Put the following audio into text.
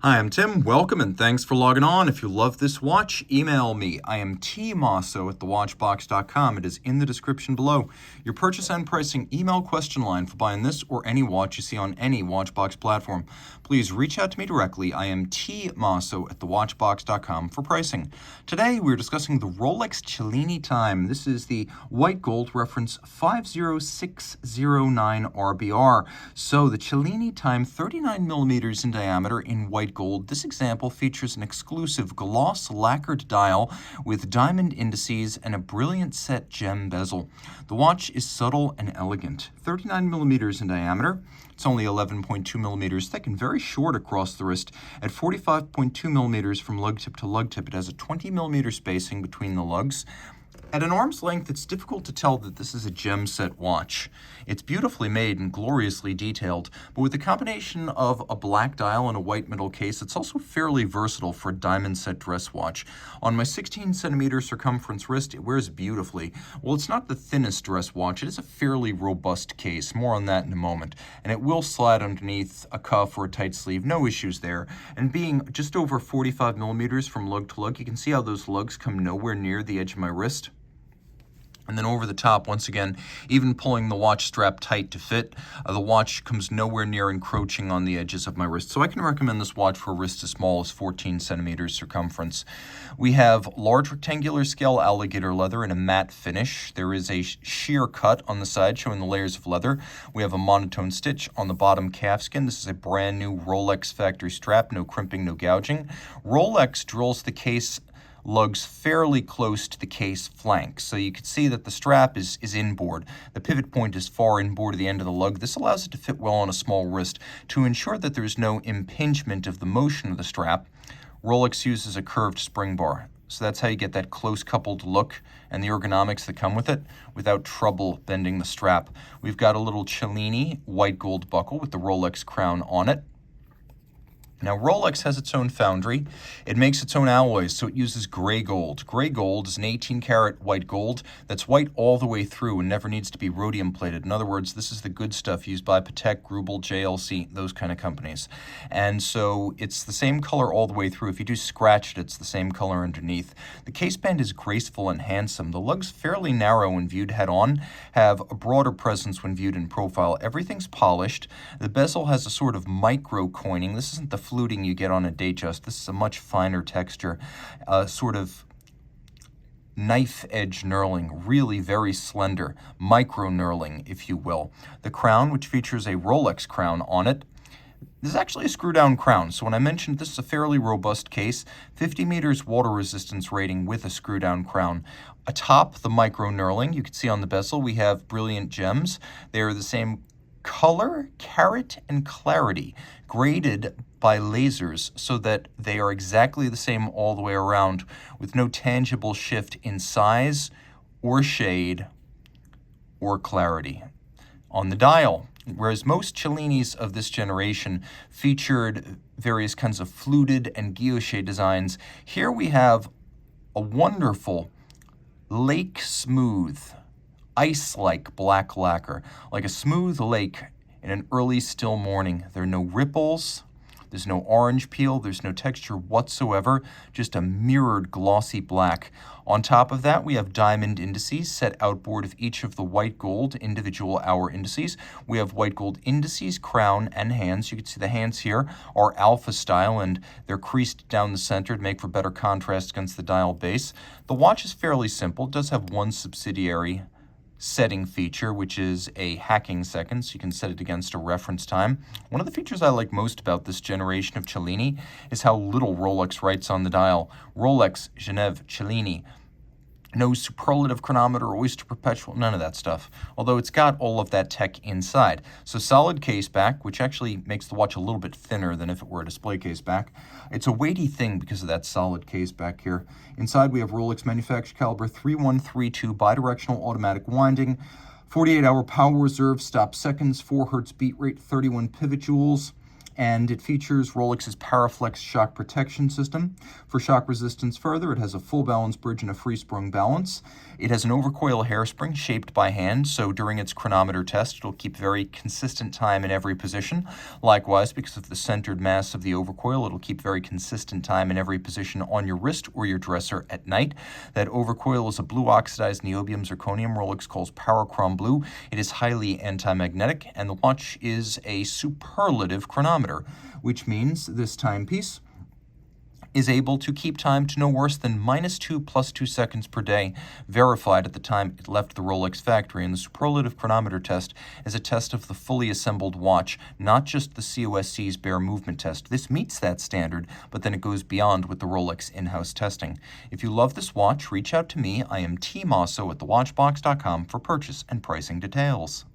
Hi, I'm Tim. Welcome and thanks for logging on. If you love this watch, email me. I am Team Mosso at thewatchbox.com. It is in the description below. Your purchase and pricing email question line for buying this or any watch you see on any Watchbox platform. Please reach out to me directly. I am T Mosso at thewatchbox.com for pricing. Today we're discussing the Rolex Cellini time. This is the white gold reference 50609 RBR. So the Cellini time, 39 millimeters in diameter in white gold. This example features an exclusive gloss lacquered dial with diamond indices and a brilliant set gem bezel. The watch is subtle and elegant. 39 millimeters in diameter. It's only 11.2 millimeters thick and very short across the wrist. At 45.2 millimeters from lug tip to lug tip, it has a 20 millimeter spacing between the lugs. At an arm's length, it's difficult to tell that this is a gem set watch. It's beautifully made and gloriously detailed, but with the combination of a black dial and a white metal case, it's also fairly versatile for a diamond set dress watch. On my 16 centimeter circumference wrist, it wears beautifully. While it's not the thinnest dress watch, it is a fairly robust case. More on that in a moment. And it will slide underneath a cuff or a tight sleeve, no issues there. And being just over 45 millimeters from lug to lug, you can see how those lugs come nowhere near the edge of my wrist. And then over the top, once again, even pulling the watch strap tight to fit, the watch comes nowhere near encroaching on the edges of my wrist. So I can recommend this watch for a wrist as small as 14 centimeters circumference. We have large rectangular scale alligator leather in a matte finish. There is a sheer cut on the side showing the layers of leather. We have a monotone stitch on the bottom calfskin. This is a brand new Rolex factory strap, no crimping, no gouging. Rolex drills the case lugs fairly close to the case flank. So you can see that the strap is inboard. The pivot point is far inboard of the end of the lug. This allows it to fit well on a small wrist. To ensure that there's no impingement of the motion of the strap, Rolex uses a curved spring bar. So that's how you get that close coupled look and the ergonomics that come with it without trouble bending the strap. We've got a little Cellini white gold buckle with the Rolex crown on it. Now, Rolex has its own foundry. It makes its own alloys, so it uses gray gold. Gray gold is an 18-karat white gold that's white all the way through and never needs to be rhodium plated. In other words, this is the good stuff used by Patek, Grubel, JLC, those kind of companies. And so it's the same color all the way through. If you do scratch it, it's the same color underneath. The case band is graceful and handsome. The lugs, fairly narrow when viewed head-on, have a broader presence when viewed in profile. Everything's polished. The bezel has a sort of micro coining. This isn't the fluting you get on a Datejust. This is a much finer texture, sort of knife edge knurling, really very slender, micro knurling, if you will. The crown, which features a Rolex crown on it, this is actually a screw-down crown. So when I mentioned this is a fairly robust case, 50 meters water resistance rating with a screw-down crown. Atop the micro knurling, you can see on the bezel, we have brilliant gems. They are the same color, carat, and clarity, graded by lasers so that they are exactly the same all the way around with no tangible shift in size or shade or clarity. On the dial, whereas most Cellinis of this generation featured various kinds of fluted and guilloche designs, here we have a wonderful lake smooth, ice-like black lacquer, like a smooth lake in an early still morning. There are no ripples, there's no orange peel, there's no texture whatsoever, just a mirrored glossy black. On top of that, we have diamond indices set outboard of each of the white gold individual hour indices. We have white gold indices, crown, and hands. You can see the hands here are alpha style, and they're creased down the center to make for better contrast against the dial base. The watch is fairly simple. It does have one subsidiary setting feature, which is a hacking second, so you can set it against a reference time. One of the features I like most about this generation of Cellini is how little Rolex writes on the dial. Rolex, Genève, Cellini. No superlative chronometer, oyster perpetual, none of that stuff. Although it's got all of that tech inside. So solid case back, which actually makes the watch a little bit thinner than if it were a display case back. It's a weighty thing because of that solid case back here. Inside we have Rolex manufactured caliber 3132 bidirectional automatic winding, 48-hour power reserve, stop seconds, 4 Hz beat rate, 31 pivot joules. and it features Rolex's Paraflex shock protection system. For shock resistance further, it has a full balance bridge and a free-sprung balance. It has an overcoil hairspring shaped by hand, so during its chronometer test, it'll keep very consistent time in every position. Likewise, because of the centered mass of the overcoil, it'll keep very consistent time in every position on your wrist or your dresser at night. That overcoil is a blue oxidized niobium zirconium Rolex calls Parachrom Blue. It is highly anti-magnetic, and the watch is a superlative chronometer, which means this timepiece is able to keep time to no worse than -2 + 2 seconds per day, verified at the time it left the Rolex factory. And the superlative chronometer test is a test of the fully assembled watch, not just the COSC's bare movement test. This meets that standard, but then it goes beyond with the Rolex in-house testing. If you love this watch, reach out to me. I am Team Mosso at thewatchbox.com for purchase and pricing details.